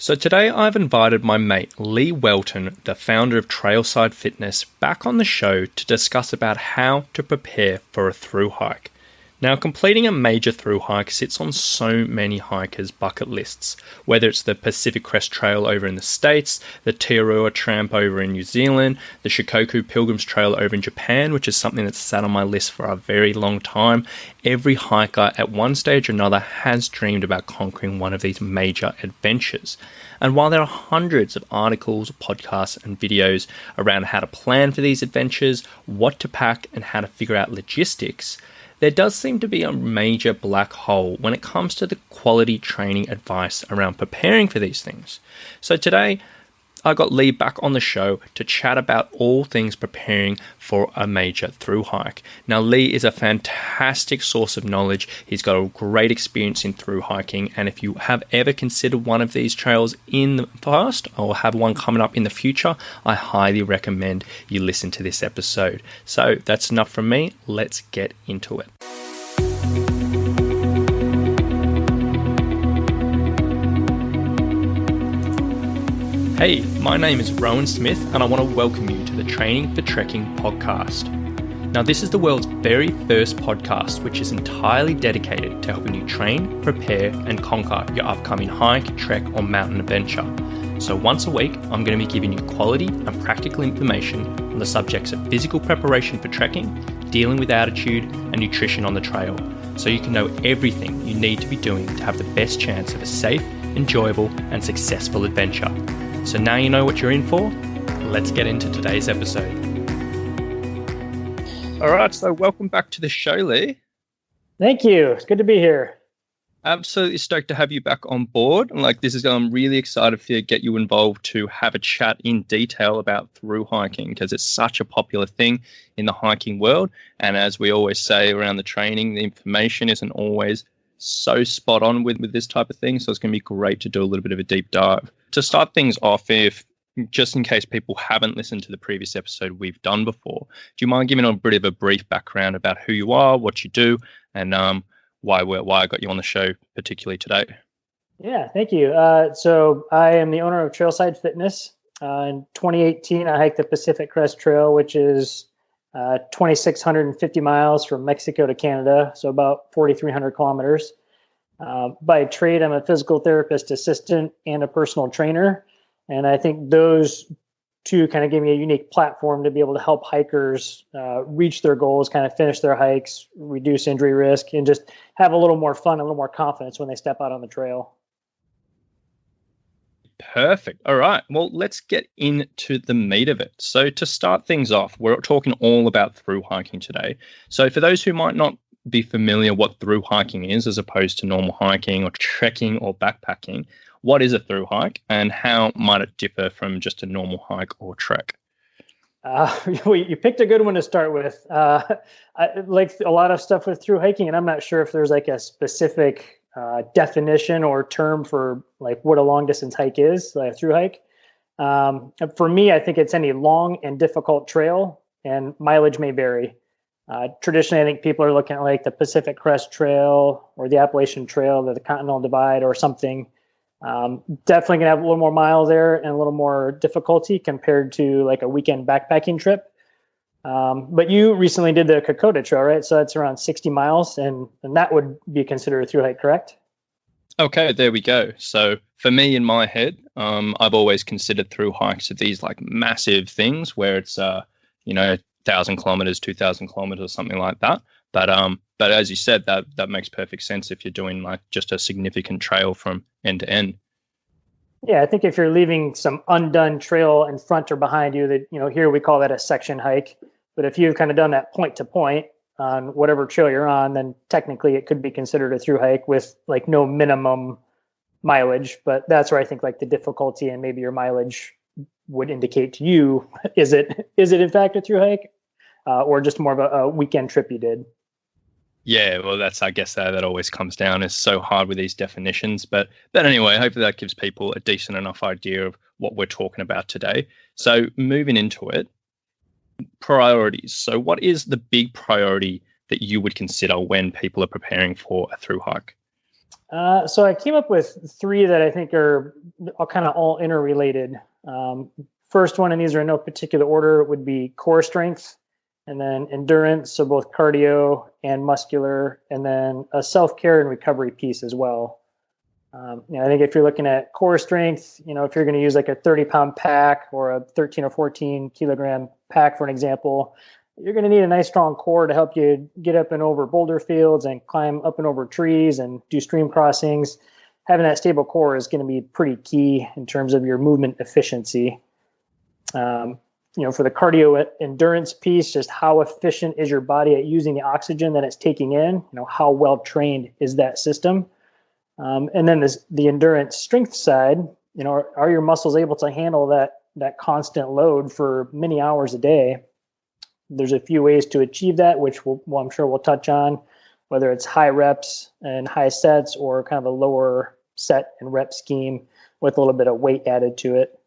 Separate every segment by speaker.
Speaker 1: So today I've invited my mate Lee Welton, the founder of Trailside Fitness, back on the show to discuss about how to prepare for a thru-hike. Now, completing a major thru-hike sits on so many hikers' bucket lists, whether it's the Pacific Crest Trail over in the States, the Te Araroa Tramp over in New Zealand, the Shikoku Pilgrim's Trail over in Japan, which is something that's sat on my list for a very long time. Every hiker at one stage or another has dreamed about conquering one of these major adventures. And while there are hundreds of articles, podcasts, and videos around how to plan for these adventures, what to pack, and how to figure out logistics, there does seem to be a major black hole when it comes to the quality training advice around preparing for these things. So today, I got Lee back on the show to chat about all things preparing for a major thru-hike. Now, Lee is a fantastic source of knowledge. He's got a great experience in thru-hiking, and if you have ever considered one of these trails in the past or have one coming up in the future, I highly recommend you listen to this episode. So that's enough from me. Let's get into it. Hey, my name is Rowan Smith and I want to welcome you to the Training for Trekking podcast. Now, this is the world's very first podcast which is entirely dedicated to helping you train, prepare and conquer your upcoming hike, trek or mountain adventure. So once a week, I'm going to be giving you quality and practical information on the subjects of physical preparation for trekking, dealing with altitude and nutrition on the trail, so you can know everything you need to be doing to have the best chance of a safe, enjoyable and successful adventure. So now you know what you're in for. Let's get into today's episode. All right, so welcome back to the show, Lee.
Speaker 2: Thank you. It's good to be here.
Speaker 1: Absolutely stoked to have you back on board. And I'm really excited to get you involved to have a chat in detail about thru-hiking because it's such a popular thing in the hiking world. And as we always say around the training, the information isn't always so spot on with this type of thing. So it's going to be great to do a little bit of a deep dive. To start things off, if just in case people haven't listened to the previous episode we've done before, do you mind giving a bit of a brief background about who you are, what you do, and why I got you on the show particularly today?
Speaker 2: Yeah, thank you. So I am the owner of Trailside Fitness. In 2018, I hiked the Pacific Crest Trail, which is 2,650 miles from Mexico to Canada, so about 4,300 kilometers. By trade, I'm a physical therapist assistant and a personal trainer. And I think those two kind of gave me a unique platform to be able to help hikers reach their goals, kind of finish their hikes, reduce injury risk, and just have a little more fun, a little more confidence when they step out on the trail.
Speaker 1: Perfect. All right. Well, let's get into the meat of it. So to start things off, we're talking all about thru-hiking today. So for those who might not be familiar what thru-hiking is as opposed to normal hiking or trekking or backpacking, what is a thru-hike and how might it differ from just a normal hike or trek?
Speaker 2: You picked a good one to start with. I like a lot of stuff with thru-hiking, and I'm not sure if there's like a specific definition or term for like what a long distance hike is, like a thru-hike. For me, I think it's any long and difficult trail, and mileage may vary. Traditionally, I think people are looking at like the Pacific Crest Trail or the Appalachian Trail or the Continental Divide or something. Definitely gonna have a little more miles there and a little more difficulty compared to like a weekend backpacking trip. But you recently did the Kokoda Trail, right? So that's around 60 miles, and that would be considered a thru-hike, correct?
Speaker 1: Okay, there we go. So for me, in my head, I've always considered thru-hikes to these like massive things where it's 1,000 kilometers, 2,000 kilometers, or something like that. But as you said, that makes perfect sense if you're doing like just a significant trail from end to end.
Speaker 2: Yeah, I think if you're leaving some undone trail in front or behind you, that here we call that a section hike. But if you've kind of done that point to point on whatever trail you're on, then technically it could be considered a thru-hike with like no minimum mileage. But that's where I think like the difficulty and maybe your mileage would indicate to you, is it in fact a thru-hike or just more of a weekend trip you did?
Speaker 1: Yeah, well, I guess that always comes down. It's so hard with these definitions. But anyway, hopefully that gives people a decent enough idea of what we're talking about today. So moving into it, priorities. So what is the big priority that you would consider when people are preparing for a thru-hike?
Speaker 2: So I came up with three that I think are kind of all interrelated. First one, and these are in no particular order, would be core strength, and then endurance, so both cardio and muscular, and then a self-care and recovery piece as well. I think if you're looking at core strength, if you're going to use like a 30-pound pack or a 13 or 14 kilogram pack, for an example, you're going to need a nice strong core to help you get up and over boulder fields and climb up and over trees and do stream crossings. Having that stable core is going to be pretty key in terms of your movement efficiency. For the cardio endurance piece, just how efficient is your body at using the oxygen that it's taking in? How well trained is that system? And then the endurance strength side, are your muscles able to handle that constant load for many hours a day? There's a few ways to achieve that, which I'm sure we'll touch on, whether it's high reps and high sets or kind of a lower set and rep scheme with a little bit of weight added to it.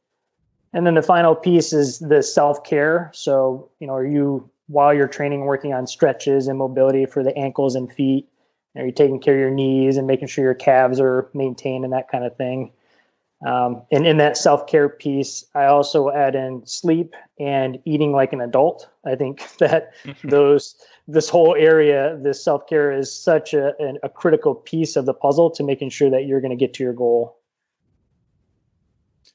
Speaker 2: And then the final piece is the self-care. So, are you, while you're training, working on stretches and mobility for the ankles and feet? Are you taking care of your knees and making sure your calves are maintained and that kind of thing? And in that self-care piece, I also add in sleep and eating like an adult. I think that this whole area, this self-care is such a critical piece of the puzzle to making sure that you're going to get to your goal.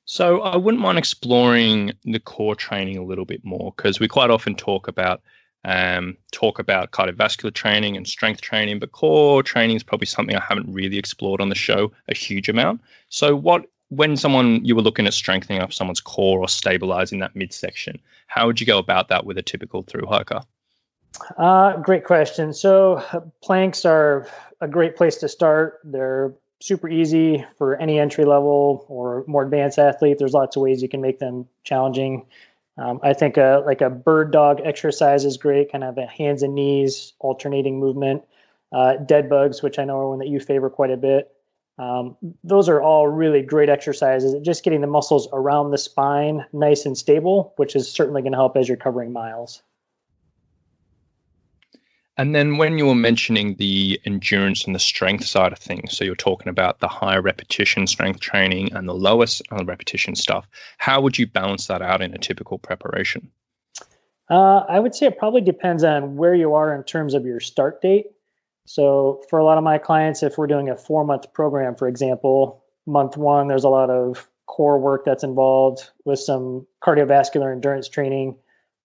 Speaker 1: So I wouldn't mind exploring the core training a little bit more, because we quite often talk about cardiovascular training and strength training, but core training is probably something I haven't really explored on the show a huge amount. So when you were looking at strengthening up someone's core or stabilizing that midsection, how would you go about that with a typical thru-hiker?
Speaker 2: Great question. So planks are a great place to start. They're super easy for any entry level or more advanced athlete. There's lots of ways you can make them challenging. I think like a bird dog exercise is great, kind of a hands and knees alternating movement. Dead bugs, which I know are one that you favor quite a bit. Those are all really great exercises. Just getting the muscles around the spine nice and stable, which is certainly going to help as you're covering miles.
Speaker 1: And then when you were mentioning the endurance and the strength side of things, so you're talking about the higher repetition strength training and the lowest repetition stuff, how would you balance that out in a typical preparation?
Speaker 2: I would say it probably depends on where you are in terms of your start date. So for a lot of my clients, if we're doing a 4-month program, for example, month 1, there's a lot of core work that's involved with some cardiovascular endurance training.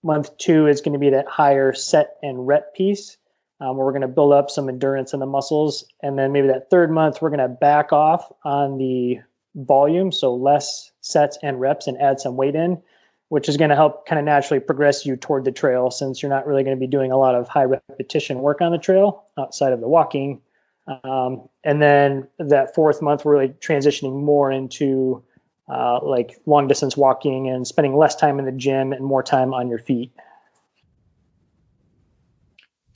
Speaker 2: Month 2 is going to be that higher set and rep piece, where we're going to build up some endurance in the muscles. And then maybe that 3rd month, we're going to back off on the volume, so less sets and reps, and add some weight in, which is going to help kind of naturally progress you toward the trail, since you're not really going to be doing a lot of high repetition work on the trail outside of the walking. And then that 4th month, we're really transitioning more into like long distance walking and spending less time in the gym and more time on your feet.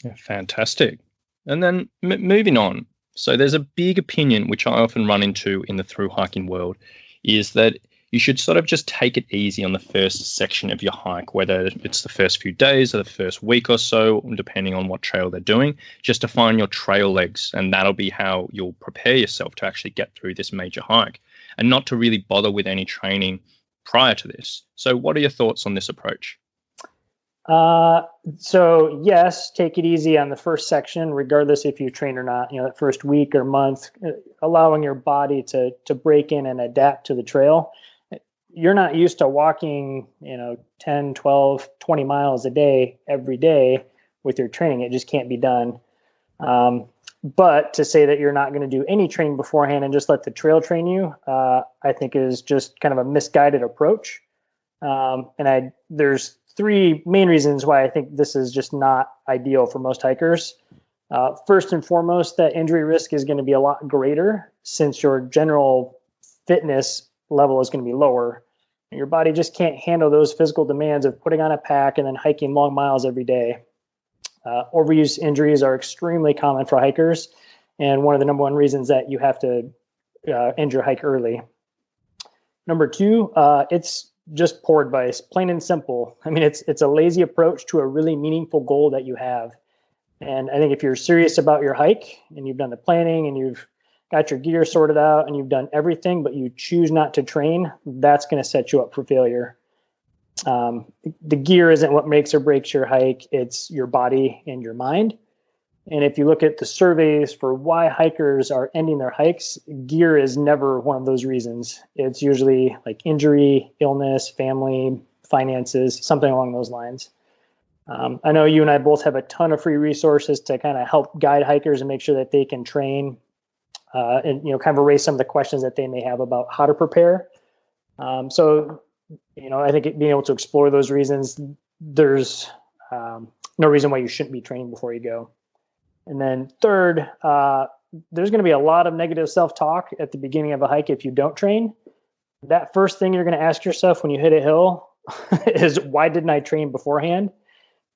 Speaker 1: Yeah, fantastic. And then moving on. So there's a big opinion, which I often run into in the thru-hiking world, is that you should sort of just take it easy on the first section of your hike, whether it's the first few days or the first week or so, depending on what trail they're doing, just to find your trail legs. And that'll be how you'll prepare yourself to actually get through this major hike, and not to really bother with any training prior to this. So what are your thoughts on this approach?
Speaker 2: So yes, take it easy on the first section, regardless if you train or not. That first week or month, allowing your body to break in and adapt to the trail. You're not used to walking, 10, 12, 20 miles a day, every day with your training. It just can't be done. But to say that you're not going to do any training beforehand and just let the trail train you, I think is just kind of a misguided approach. There's 3 main reasons why I think this is just not ideal for most hikers. First and foremost, that injury risk is going to be a lot greater, since your general fitness level is going to be lower. Your body just can't handle those physical demands of putting on a pack and then hiking long miles every day. Overuse injuries are extremely common for hikers, and one of the number 1 reasons that you have to end your hike early. Number 2, it's just poor advice, plain and simple. I mean, it's a lazy approach to a really meaningful goal that you have. And I think if you're serious about your hike and you've done the planning and you've got your gear sorted out and you've done everything, but you choose not to train, that's going to set you up for failure. The gear isn't what makes or breaks your hike. It's your body and your mind. And if you look at the surveys for why hikers are ending their hikes, gear is never one of those reasons. It's usually like injury, illness, family, finances, something along those lines. I know you and I both have a ton of free resources to kind of help guide hikers and make sure that they can train and, kind of erase some of the questions that they may have about how to prepare. So, I think being able to explore those reasons, there's no reason why you shouldn't be training before you go. And then third, there's going to be a lot of negative self-talk at the beginning of a hike if you don't train. That first thing you're going to ask yourself when you hit a hill is, why didn't I train beforehand?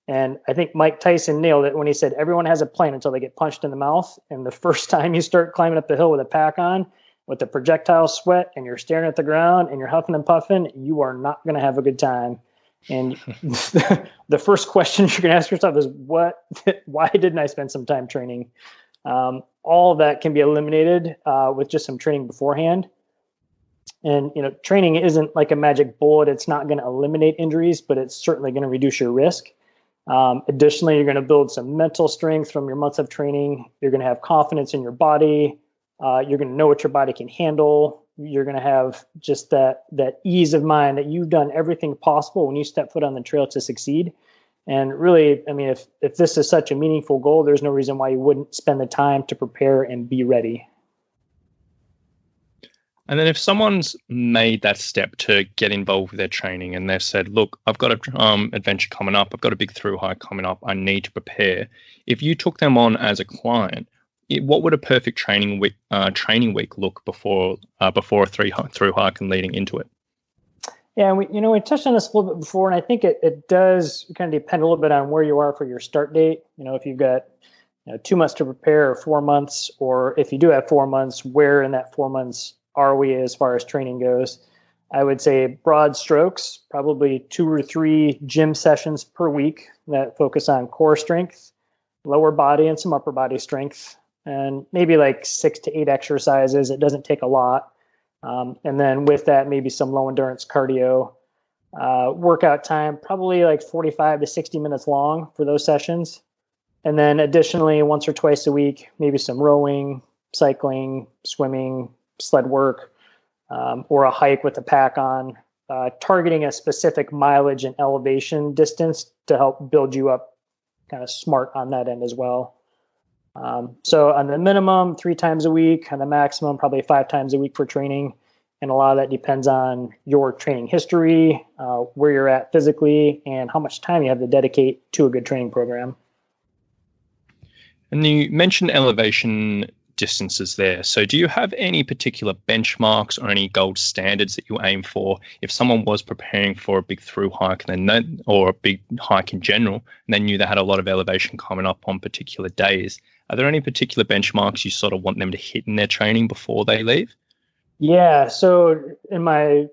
Speaker 2: And I think Mike Tyson nailed it when he said, everyone has a plan until they get punched in the mouth. And the first time you start climbing up the hill with a pack on, with the projectile sweat, and you're staring at the ground and you're huffing and puffing, you are not going to have a good time. And the first question you're going to ask yourself is, why didn't I spend some time training? All of that can be eliminated with just some training beforehand. And, training isn't like a magic bullet. It's not going to eliminate injuries, but it's certainly going to reduce your risk. Additionally, you're going to build some mental strength from your months of training. You're going to have confidence in your body. You're going to know what your body can handle. You're going to have just that ease of mind that you've done everything possible when you step foot on the trail to succeed. And really, I mean, if this is such a meaningful goal, there's no reason why you wouldn't spend the time to prepare and be ready.
Speaker 1: And then if someone's made that step to get involved with their training and they've said, look, I've got an adventure coming up, I've got a big Thru-Hike coming up, I need to prepare. If you took them on as a client, what would a perfect training week look before a Thru-Hike and leading into it?
Speaker 2: Yeah, and we touched on this a little bit before, and I think it does kind of depend a little bit on where you are for your start date. If you've got 2 months to prepare, or 4 months, or if you do have 4 months, where in that 4 months are we as far as training goes? I would say broad strokes, probably 2 or 3 gym sessions per week that focus on core strength, lower body, and some upper body strength, and maybe like 6 to 8 exercises. It doesn't take a lot. And then with that, maybe some low endurance cardio. Workout time, probably like 45 to 60 minutes long for those sessions. And then additionally, once or twice a week, maybe some rowing, cycling, swimming, sled work, or a hike with a pack on, targeting a specific mileage and elevation distance to help build you up kind of smart on that end as well. So on the minimum, 3 times a week, on the maximum, probably 5 times a week for training. And a lot of that depends on your training history, where you're at physically, and how much time you have to dedicate to a good training program.
Speaker 1: And you mentioned elevation distances there. So do you have any particular benchmarks or any gold standards that you aim for if someone was preparing for a big Thru-Hike or a big hike in general, and they knew they had a lot of elevation coming up on particular days? Are there any particular benchmarks you sort of want them to hit in their training before they leave?
Speaker 2: Yeah. So in my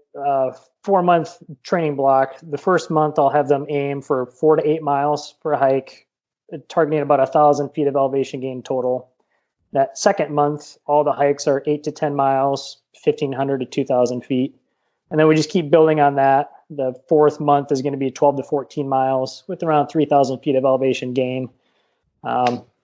Speaker 2: 4-month training block, the first month I'll have them aim for 4 to 8 miles for a hike, targeting about 1,000 feet of elevation gain total. That second month, all the hikes are 8 to 10 miles, 1,500 to 2,000 feet. And then we just keep building on that. The fourth month is going to be 12 to 14 miles with around 3,000 feet of elevation gain.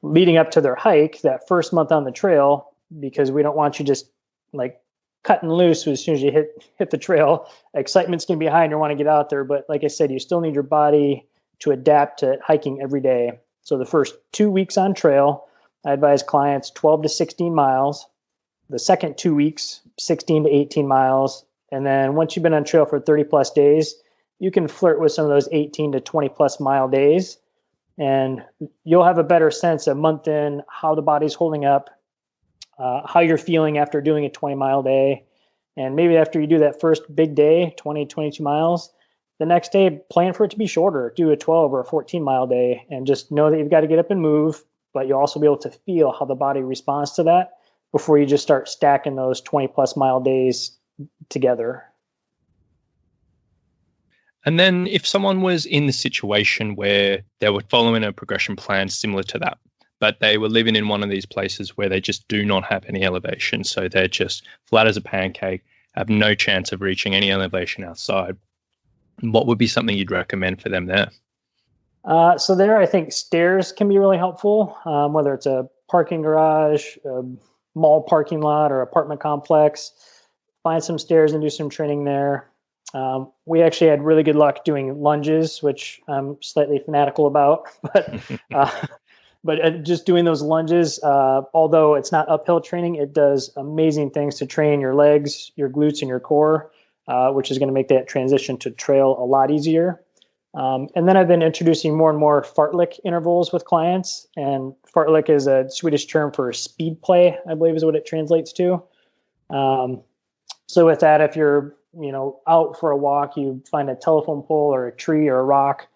Speaker 2: Leading up to their hike, that first month on the trail, because we don't want you just like cutting loose as soon as you hit the trail. Excitement's going to be high and you want to get out there. But like I said, you still need your body to adapt to hiking every day. So the first 2 weeks on trail, I advise clients 12 to 16 miles. The second 2 weeks, 16 to 18 miles. And then once you've been on trail for 30 plus days, you can flirt with some of those 18 to 20 plus mile days. And you'll have a better sense a month in how the body's holding up, how you're feeling after doing a 20-mile day. And maybe after you do that first big day, 20, 22 miles, the next day, plan for it to be shorter. Do a 12 or a 14-mile day and just know that you've got to get up and move, but you'll also be able to feel how the body responds to that before you just start stacking those 20-plus mile days together.
Speaker 1: And then if someone was in the situation where they were following a progression plan similar to that, but they were living in one of these places where they just do not have any elevation. So they're just flat as a pancake, have no chance of reaching any elevation outside. What would be something you'd recommend for them there?
Speaker 2: So there, I think stairs can be really helpful, whether it's a parking garage, a mall parking lot, or apartment complex. Find some stairs and do some training there. We actually had really good luck doing lunges, which I'm slightly fanatical about, but just doing those lunges, although it's not uphill training, it does amazing things to train your legs, your glutes, and your core, which is going to make that transition to trail a lot easier. And then I've been introducing more and more fartlek intervals with clients. And fartlek is a Swedish term for speed play, I believe is what it translates to. So with that, if you're out for a walk, you find a telephone pole or a tree or a rock,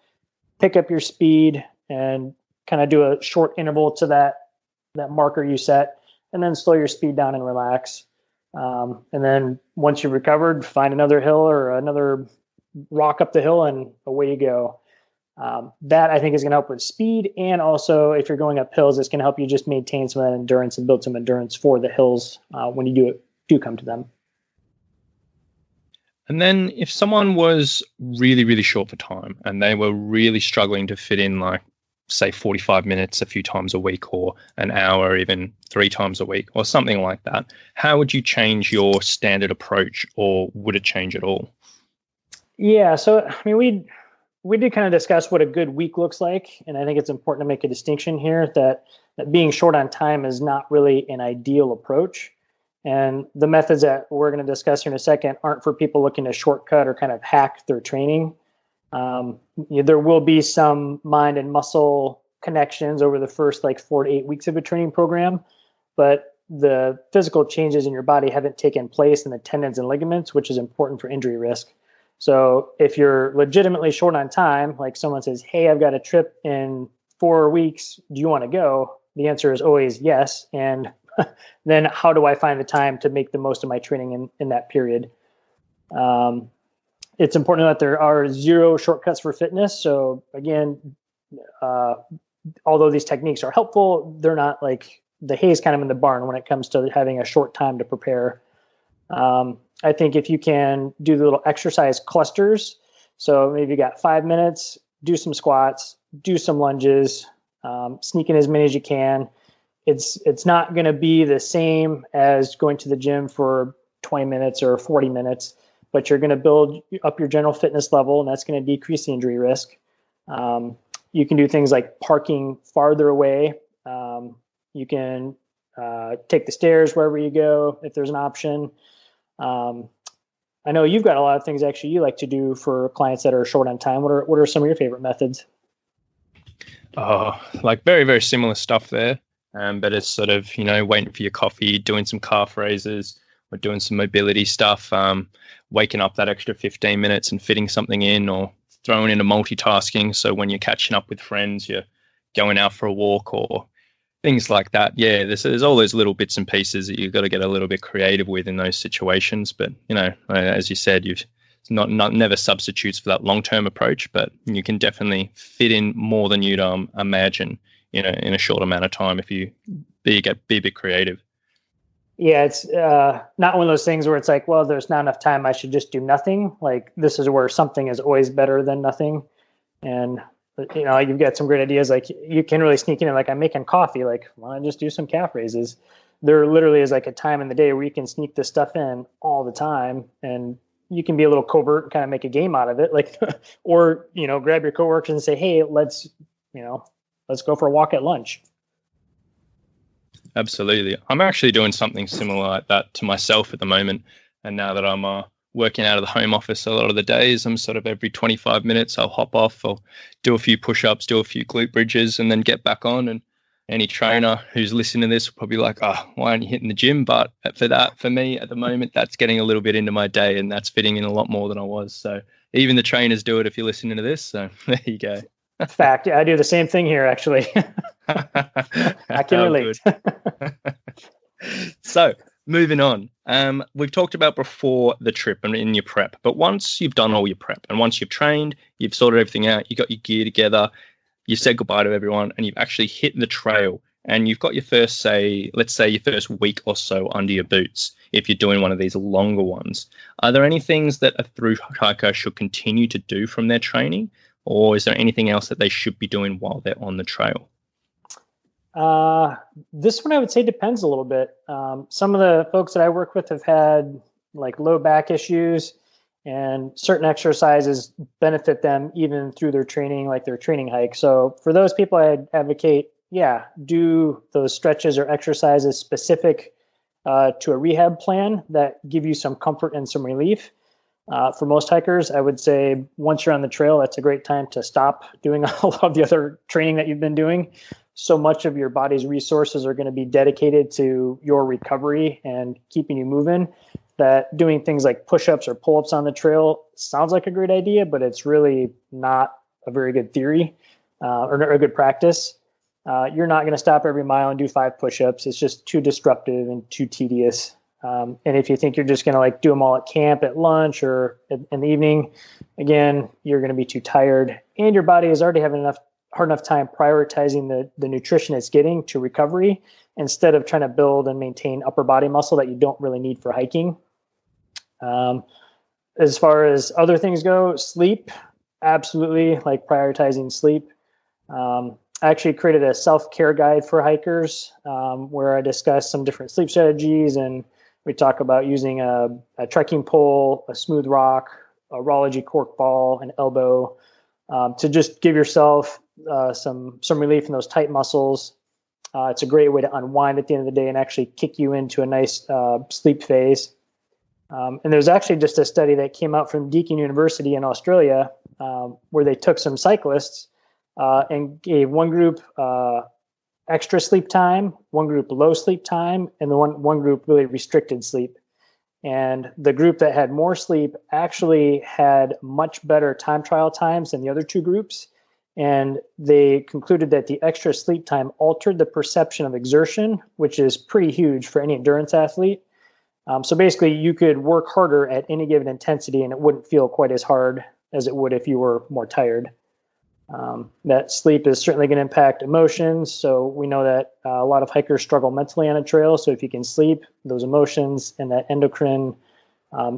Speaker 2: pick up your speed and kind of do a short interval to that marker you set, and then slow your speed down and relax. And then once you've recovered, find another hill or another rock up the hill and away you go. That I think is going to help with speed. And also if you're going up hills, it's going to help you just maintain some of that endurance and build some endurance for the hills when you do come to them.
Speaker 1: And then if someone was really, really short for time and they were really struggling to fit in, like, say 45 minutes a few times a week, or an hour, even 3 times a week, or something like that, how would you change your standard approach, or would it change at all?
Speaker 2: Yeah. So, I mean, we did kind of discuss what a good week looks like. And I think it's important to make a distinction here that being short on time is not really an ideal approach. And the methods that we're going to discuss here in a second aren't for people looking to shortcut or kind of hack their training. There will be some mind and muscle connections over the first 4 to 8 weeks of a training program, but the physical changes in your body haven't taken place in the tendons and ligaments, which is important for injury risk. So if you're legitimately short on time, like someone says, hey, I've got a trip in 4 weeks, do you want to go? The answer is always yes. And then how do I find the time to make the most of my training in that period? It's important that there are 0 shortcuts for fitness. So again, although these techniques are helpful, they're not like the hay's kind of in the barn when it comes to having a short time to prepare. I think if you can do the little exercise clusters, so maybe you got 5 minutes, do some squats, do some lunges, sneak in as many as you can. It's not going to be the same as going to the gym for 20 minutes or 40 minutes, but you're going to build up your general fitness level, and that's going to decrease the injury risk. You can do things like parking farther away. You can take the stairs wherever you go if there's an option. I know you've got a lot of things actually you like to do for clients that are short on time. What are some of your favorite methods?
Speaker 1: Very, very similar stuff there. But it's sort of, waiting for your coffee, doing some calf raises, or doing some mobility stuff, waking up that extra 15 minutes and fitting something in, or throwing into multitasking. So when you're catching up with friends, you're going out for a walk or things like that. Yeah, there's all those little bits and pieces that you've got to get a little bit creative with in those situations. But, as you said, it's never substitutes for that long-term approach, but you can definitely fit in more than you'd imagine, in a short amount of time if you be a bit creative.
Speaker 2: Yeah, it's not one of those things where it's like, well, there's not enough time, I should just do nothing. Like, this is where something is always better than nothing. And, you've got some great ideas. Like, you can really sneak in and, like, I'm making coffee. Like, why don't I just do some calf raises? There literally is like a time in the day where you can sneak this stuff in all the time, and you can be a little covert and kind of make a game out of it. Like, or, grab your coworkers and say, hey, let's go for a walk at lunch.
Speaker 1: Absolutely. I'm actually doing something similar like that to myself at the moment. And now that I'm working out of the home office a lot of the days, I'm sort of every 25 minutes, I'll hop off, I'll do a few push-ups, do a few glute bridges, and then get back on. And any trainer who's listening to this will probably be like, why aren't you hitting the gym? But for me at the moment, that's getting a little bit into my day, and that's fitting in a lot more than I was. So even the trainers do it if you're listening to this. So there you go.
Speaker 2: Fact. I do the same thing here, actually. I can relate.
Speaker 1: So moving on, we've talked about before the trip and in your prep, but once you've done all your prep and once you've trained, you've sorted everything out, you got your gear together, you said goodbye to everyone, and you've actually hit the trail and you've got your first, let's say your first week or so under your boots, if you're doing one of these longer ones, are there any things that a through hiker should continue to do from their training, or is there anything else that they should be doing while they're on the trail?
Speaker 2: This one I would say depends a little bit. Some of the folks that I work with have had like low back issues, and certain exercises benefit them even through their training, like their training hike. So for those people, I'd advocate, do those stretches or exercises specific to a rehab plan that give you some comfort and some relief. For most hikers, I would say once you're on the trail, that's a great time to stop doing a lot of the other training that you've been doing. So much of your body's resources are going to be dedicated to your recovery and keeping you moving, that doing things like push-ups or pull-ups on the trail sounds like a great idea, but it's really not a very good theory or a good practice. You're not going to stop every mile and do 5 push-ups. It's just too disruptive and too tedious. And if you think you're just going to like do them all at camp, at lunch, or in the evening, again, you're going to be too tired, and your body is already having hard enough time prioritizing the nutrition it's getting to recovery instead of trying to build and maintain upper body muscle that you don't really need for hiking. As far as other things go, sleep, absolutely, like prioritizing sleep. I actually created a self-care guide for hikers where I discuss some different sleep strategies, and we talk about using a trekking pole, a smooth rock, a Rology cork ball, an elbow, to just give yourself some relief in those tight muscles. It's a great way to unwind at the end of the day and actually kick you into a nice sleep phase. And there's actually just a study that came out from Deakin University in Australia where they took some cyclists and gave one group extra sleep time, one group low sleep time, and the one group really restricted sleep. And the group that had more sleep actually had much better time trial times than the other two groups. And they concluded that the extra sleep time altered the perception of exertion, which is pretty huge for any endurance athlete. So basically, you could work harder at any given intensity, and it wouldn't feel quite as hard as it would if you were more tired. That sleep is certainly going to impact emotions. So we know that a lot of hikers struggle mentally on a trail. So if you can sleep, those emotions and that endocrine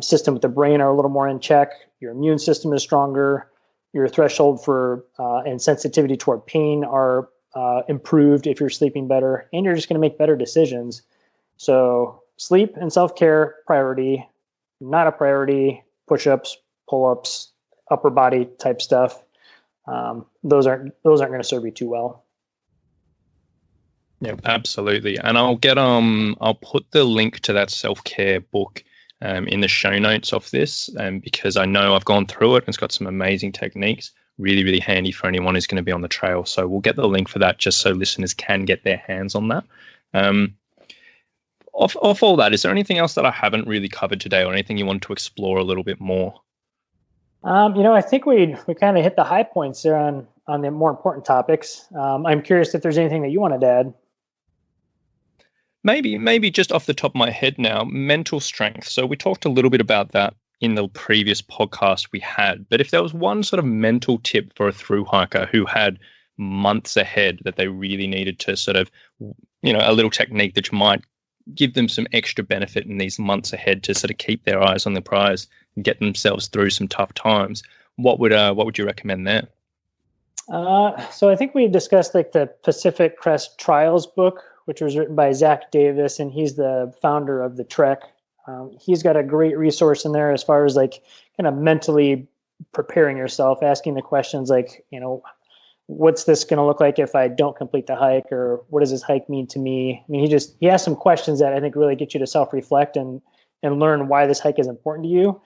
Speaker 2: system with the brain are a little more in check. Your immune system is stronger. Your threshold for and sensitivity toward pain are improved if you're sleeping better, and you're just going to make better decisions. So sleep and self-care priority, not a priority, push-ups, pull-ups, upper body type stuff. Those aren't going to serve you too well.
Speaker 1: Yeah, absolutely. And I'll put the link to that self-care book in the show notes of this, because I know I've gone through it and it's got some amazing techniques, really, really handy for anyone who's going to be on the trail. So we'll get the link for that just so listeners can get their hands on that. Off all that, is there anything else that I haven't really covered today, or anything you want to explore a little bit more?
Speaker 2: I think we kind of hit the high points there on the more important topics. I'm curious if there's anything that you wanted to add.
Speaker 1: Maybe just off the top of my head now, mental strength. So we talked a little bit about that in the previous podcast we had, but if there was one sort of mental tip for a through hiker who had months ahead that they really needed to sort of, a little technique that might give them some extra benefit in these months ahead to sort of keep their eyes on the prize and get themselves through some tough times, what would you recommend there?
Speaker 2: So I think we discussed like the Pacific Crest Trials book, which was written by Zach Davis, and he's the founder of the Trek. He's got a great resource in there as far as like kind of mentally preparing yourself, asking the questions like, what's this going to look like if I don't complete the hike, or what does this hike mean to me? I mean, he has some questions that I think really get you to self-reflect and learn why this hike is important to you.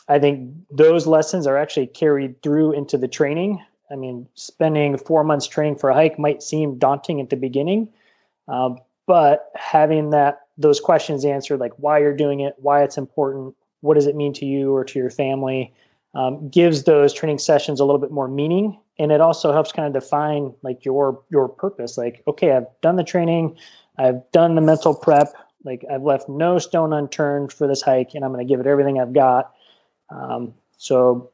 Speaker 2: I think those lessons are actually carried through into the training. I mean, spending 4 months training for a hike might seem daunting at the beginning, but having those questions answered, like why you're doing it, why it's important, what does it mean to you or to your family, gives those training sessions a little bit more meaning. And it also helps kind of define like your purpose. Like, okay, I've done the training, I've done the mental prep, like I've left no stone unturned for this hike, and I'm going to give it everything I've got. So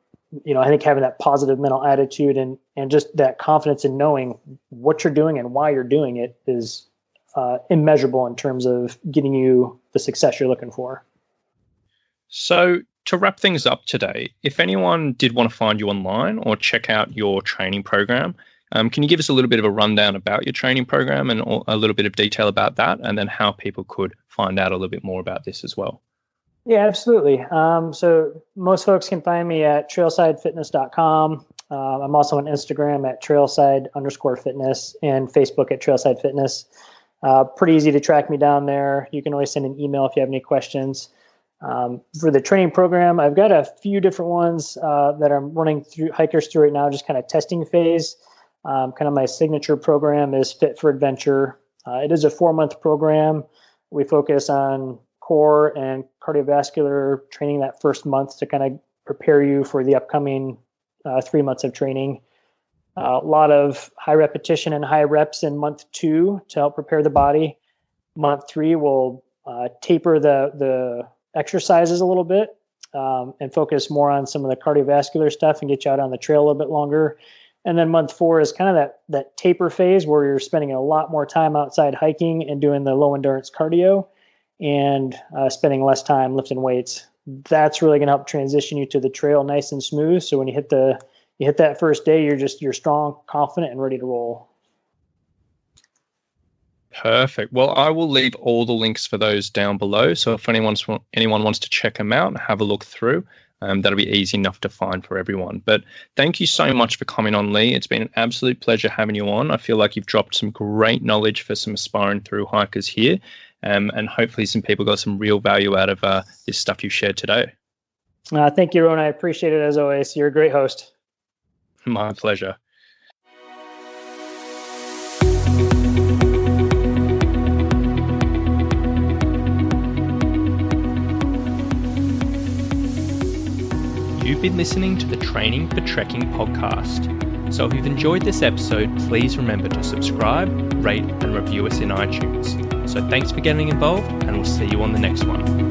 Speaker 2: I think having that positive mental attitude and just that confidence in knowing what you're doing and why you're doing it is immeasurable in terms of getting you the success you're looking for.
Speaker 1: So to wrap things up today, if anyone did want to find you online or check out your training program, can you give us a little bit of a rundown about your training program and a little bit of detail about that, and then how people could find out a little bit more about this as well?
Speaker 2: Yeah, absolutely. So most folks can find me at trailsidefitness.com. I'm also on Instagram at trailside_fitness and Facebook at Trailside Fitness. Pretty easy to track me down there. You can always send an email if you have any questions. For the training program, I've got a few different ones that I'm running through hikers through right now, just kind of testing phase. Kind of my signature program is Fit for Adventure. It is a 4-month program. We focus on core and cardiovascular training that first month to kind of prepare you for the upcoming 3 months of training. A lot of high repetition and high reps in month 2 to help prepare the body. Month 3 will taper the exercises a little bit and focus more on some of the cardiovascular stuff and get you out on the trail a little bit longer. And then month 4 is kind of that taper phase where you're spending a lot more time outside hiking and doing the low endurance cardio and spending less time lifting weights. That's really going to help transition you to the trail nice and smooth. So when you hit that first day, you're strong, confident, and ready to roll.
Speaker 1: Perfect. Well, I will leave all the links for those down below. So if anyone wants to check them out and have a look through, that'll be easy enough to find for everyone. But thank you so much for coming on, Lee. It's been an absolute pleasure having you on. I feel like you've dropped some great knowledge for some aspiring through hikers here. And hopefully some people got some real value out of this stuff you shared today.
Speaker 2: Thank you, Ron. I appreciate it as always. You're a great host.
Speaker 1: My pleasure. You've been listening to the Training for Trekking podcast. So if you've enjoyed this episode, please remember to subscribe, rate, and review us in iTunes. So thanks for getting involved, and we'll see you on the next one.